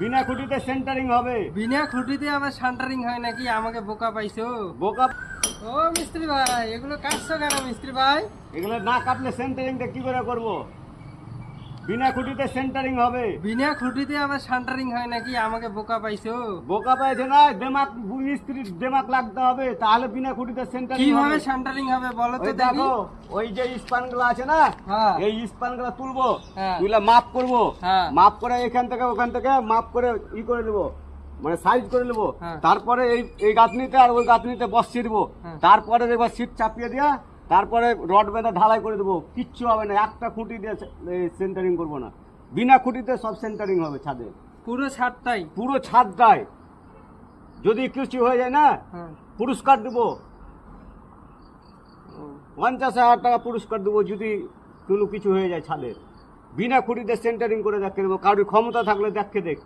বিনা খুঁটিতে সেন্টারিং হবে। বিনা খুঁটিতে আবার সেন্টারিং হয় নাকি? আমাকে বোকা পাইছো? বোকা? ও মিস্ত্রি ভাই, এগুলো কাটছো কেন মিস্ত্রি ভাই? এগুলো না কাটলে সেন্টারিংটা কি করে করব? বিনা খুঁটিতে সেন্টারিং হবে। বিনা খুঁটিতে আবার সেন্টারিং হয় নাকি? আমাকে বোকা পাইছো? বোকা পাইছে না, দেমাক মিস্ত্রির দেমাক লাগতে হবে, তাহলে বিনা খুঁটিতে সেন্টারিং কিভাবে হবে। সেন্টারিং হবে বলো তো ওই দেখি। দেখো, ওই যে স্পানগুলো আছে না, হ্যাঁ। এই স্পানগুলো তুলবো, হ্যাঁ। তুলে মাপ করব, হ্যাঁ। মাপ করে এখান থেকে ওখান থেকে মাপ করে করে নেবো, মানে সাইজ করে নেবো। হ্যাঁ। তারপরে এই গাঁথনিতে আর ওই গাঁথনিতে বসিয়ে দেবো। হ্যাঁ। তারপরে দেখবো সিট চাপিয়ে দিয়া, তারপরে রড বেঁধে ঢালাই করে দেবো। কিচ্ছু হবে না, একটা খুঁটি দিয়ে সেন্টারিং করবো না। বিনা খুঁটিতে সব সেন্টারিং হবে ছাদে, পুরো ছাদটাই? পুরো ছাদটাই। যদি কিছু হয়ে যায় না, হ্যাঁ। পুরস্কার দেবো, 50,000 টাকা পুরস্কার দেবো যদি কোনো কিছু হয়ে যায় ছাদের। বিনা খুঁটিতে সেন্টারিং করে দেখে দেবো, কারোর ক্ষমতা থাকলে দেখে দেখ।